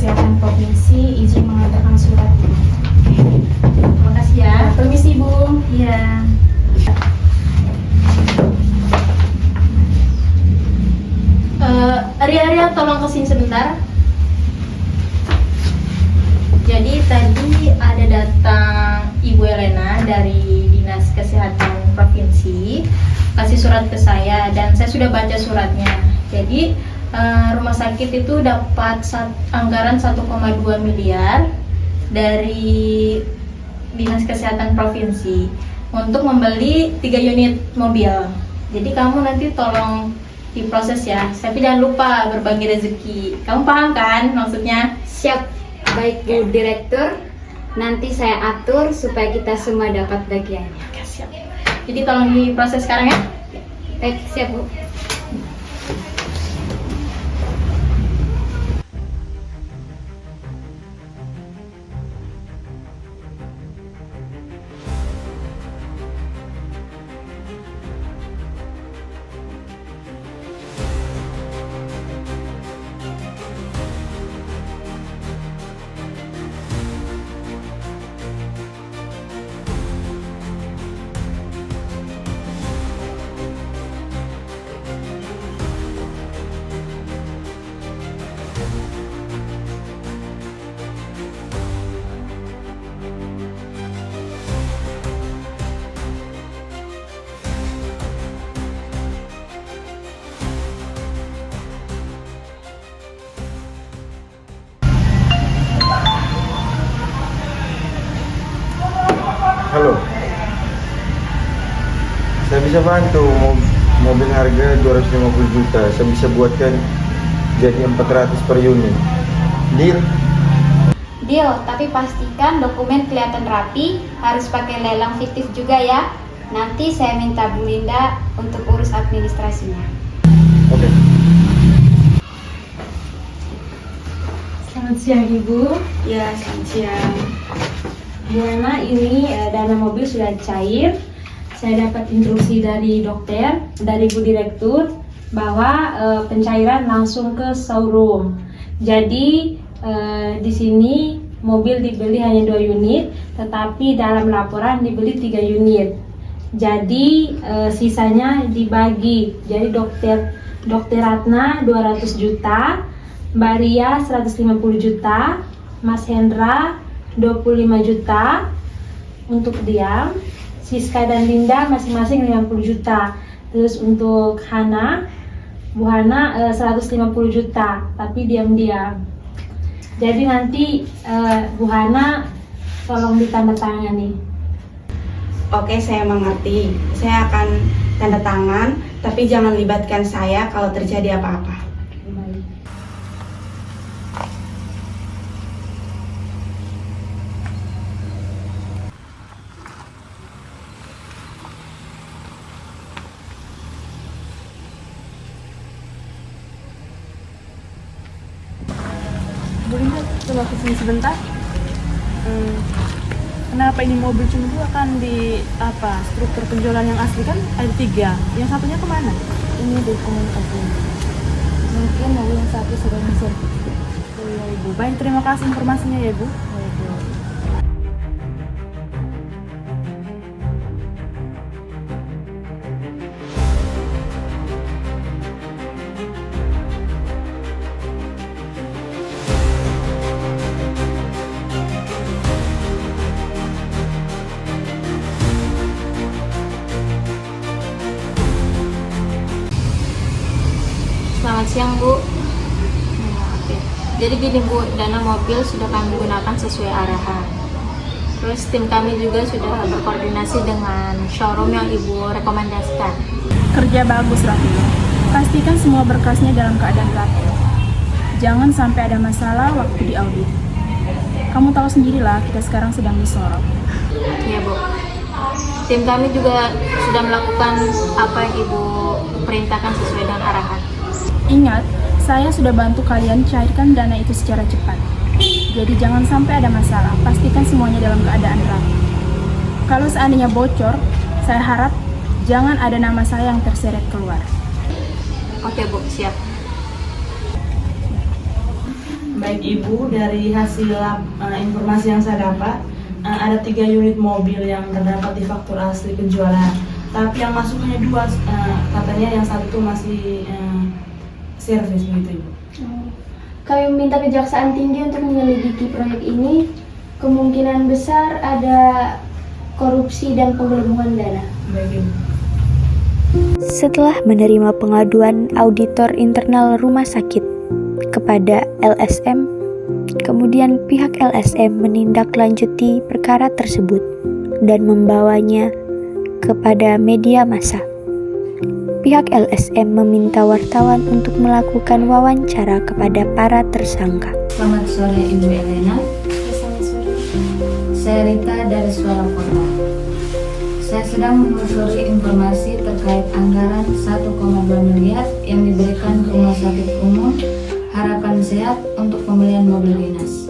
Kesehatan Provinsi izin mengantarkan surat ini. Terima kasih ya. Permisi Bu. Iya. Arya, tolong kesini sebentar. Jadi tadi ada datang Ibu Elena dari Dinas Kesehatan Provinsi, kasih surat ke saya dan saya sudah baca suratnya. Jadi rumah sakit itu dapat anggaran 1,2 miliar dari Dinas Kesehatan Provinsi untuk membeli 3 unit mobil. Jadi kamu nanti tolong diproses ya, tapi jangan lupa berbagi rezeki. Kamu paham kan maksudnya? Siap. Baik Bu Direktur. Nanti saya atur supaya kita semua dapat bagiannya. Oke, siap. Jadi tolong diproses sekarang ya. Baik, siap Bu. Halo, saya bisa bantu mobil harga 250 juta. Saya bisa buatkan jadi 400 per unit. Deal? Deal, tapi pastikan dokumen kelihatan rapi, harus pakai lelang fiktif juga ya. Nanti saya minta Bu Linda untuk urus administrasinya. Oke. Selamat siang Ibu. Ya, selamat siang. Gimana ini dana mobil sudah cair. Saya dapat instruksi dari dokter, dari Bu Direktur bahwa pencairan langsung ke showroom. Jadi di sini mobil dibeli hanya 2 unit, tetapi dalam laporan dibeli 3 unit. Jadi sisanya dibagi. Jadi dokter Ratna 200 juta, Mbak Ria 150 juta, Mas Hendra 25 juta untuk diam, Siska dan Linda masing-masing 50 juta. Terus untuk Bu Hana 150 juta, tapi diam-diam. Jadi nanti Bu Hana tolong ditandatangani. Oke, saya mengerti. Saya akan tanda tangan, tapi jangan libatkan saya kalau terjadi apa-apa. Baik. Boleh nggak coba kesini sebentar? Kenapa ini mobil cuma 2 kan di struktur penjualan yang asli kan ada 3, yang satunya kemana? Ini dokumentasi. Mungkin mobil yang satu sudah mesin. Oh ya Ibu, baik, terima kasih informasinya ya Bu. Selamat siang Bu. Jadi gini Bu, dana mobil sudah kami gunakan sesuai arahan. Terus tim kami juga sudah berkoordinasi dengan showroom yang Ibu rekomendasikan. Kerja bagus Raffi. Pastikan semua berkasnya dalam keadaan rapi. Jangan sampai ada masalah waktu di audit. Kamu tahu sendirilah kita sekarang sedang disorot. Iya Bu. Tim kami juga sudah melakukan apa yang Ibu perintahkan sesuai dengan arahan. Ingat, saya sudah bantu kalian cairkan dana itu secara cepat. Jadi jangan sampai ada masalah, pastikan semuanya dalam keadaan rapi. Kalau seandainya bocor, saya harap jangan ada nama saya yang terseret keluar. Oke Bu, siap. Baik Ibu, dari hasil informasi yang saya dapat, ada 3 unit mobil yang terdapat di faktur asli penjualan. Tapi yang masuk hanya 2, katanya yang satu itu masih servis begitu Ibu. Kami meminta Kejaksaan Tinggi untuk menyelidiki proyek ini. Kemungkinan besar ada korupsi dan penggelembungan dana. Baik Ibu. Setelah menerima pengaduan auditor internal rumah sakit kepada LSM, kemudian pihak LSM menindaklanjuti perkara tersebut dan membawanya kepada media massa. Pihak LSM meminta wartawan untuk melakukan wawancara kepada para tersangka. Selamat sore Ibu Elena. Selamat sore. Saya Rita dari Suara Kota. Saya sedang menelusuri informasi terkait anggaran 1,2 miliar yang diberikan ke Rumah Sakit Umum Harapan Sehat untuk pembelian mobil dinas.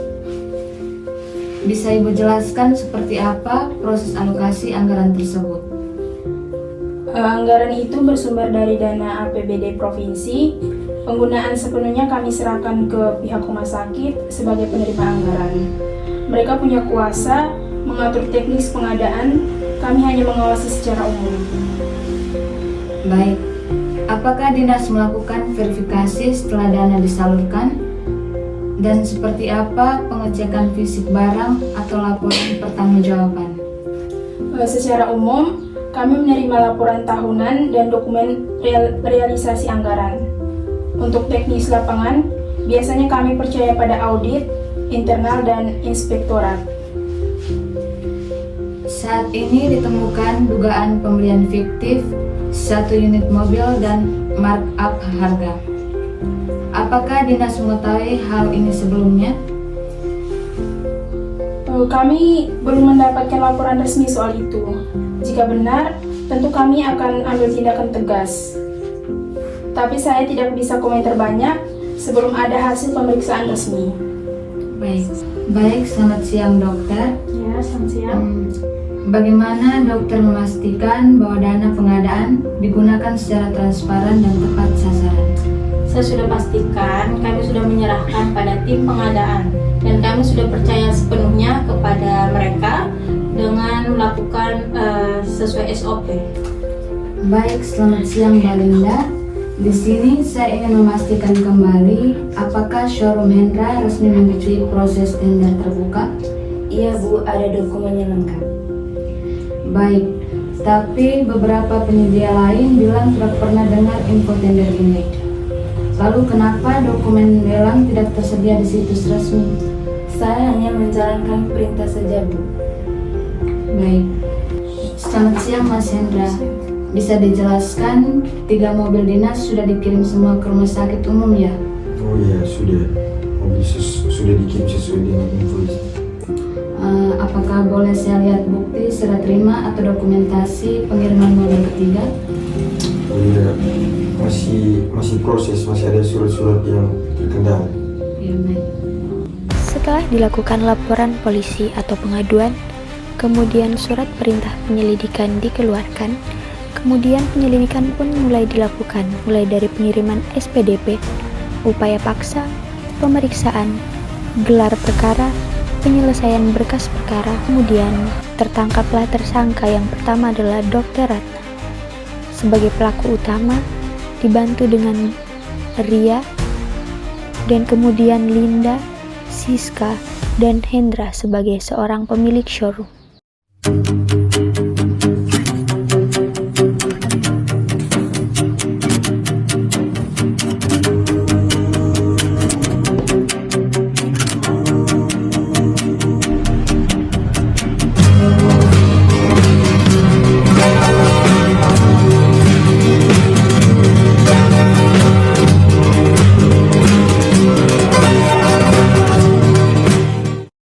Bisa Ibu jelaskan seperti apa proses alokasi anggaran tersebut? Anggaran itu bersumber dari dana APBD provinsi. Penggunaan sepenuhnya kami serahkan ke pihak rumah sakit sebagai penerima anggaran. Mereka punya kuasa mengatur teknis pengadaan, kami hanya mengawasi secara umum. Baik, apakah dinas melakukan verifikasi setelah dana disalurkan? Dan seperti apa pengecekan fisik barang atau laporan pertanggungjawaban? Secara umum, kami menerima laporan tahunan dan dokumen realisasi anggaran. Untuk teknis lapangan, biasanya kami percaya pada audit, internal, dan inspektorat. Saat ini ditemukan dugaan pembelian fiktif 1 unit mobil dan markup harga. Apakah dinas mengetahui hal ini sebelumnya? Kami belum mendapatkan laporan resmi soal itu. Jika benar, tentu kami akan ambil tindakan tegas. Tapi saya tidak bisa komentar banyak sebelum ada hasil pemeriksaan resmi. Baik, selamat siang dokter. Ya, selamat siang. Bagaimana dokter memastikan bahwa dana pengadaan digunakan secara transparan dan tepat sasaran? Saya sudah pastikan kami sudah menyerahkan pada tim pengadaan dan kami sudah percaya sepenuhnya kepada mereka dengan melakukan sesuai SOP. Baik, selamat siang Mbak Linda. Di sini saya ingin memastikan kembali apakah showroom Hendra resmi mengikuti proses tender terbuka? Iya Bu, ada dokumennya lengkap. Baik, tapi beberapa penyedia lain bilang tidak pernah dengar info tender ini. Lalu kenapa dokumen lelang tidak tersedia di situs resmi? Saya hanya menjalankan perintah saja Bu. Baik, selamat siang Mas Hendra. Bisa dijelaskan 3 mobil dinas sudah dikirim semua ke rumah sakit umum ya? Oh iya, sudah. Mobil sudah dikirim sesuai dengan invoice. Apakah boleh saya lihat bukti serah terima atau dokumentasi pengiriman mobil ketiga? Oh iya, masih proses, masih ada surat-surat yang terkendala. Ya, baik. Setelah dilakukan laporan polisi atau pengaduan, kemudian surat perintah penyelidikan dikeluarkan, kemudian penyelidikan pun mulai dilakukan, mulai dari pengiriman SPDP, upaya paksa, pemeriksaan, gelar perkara, penyelesaian berkas perkara. Kemudian tertangkaplah tersangka yang pertama adalah Dr. Ratna sebagai pelaku utama, dibantu dengan Ria, dan kemudian Linda, Siska, dan Hendra sebagai seorang pemilik showroom.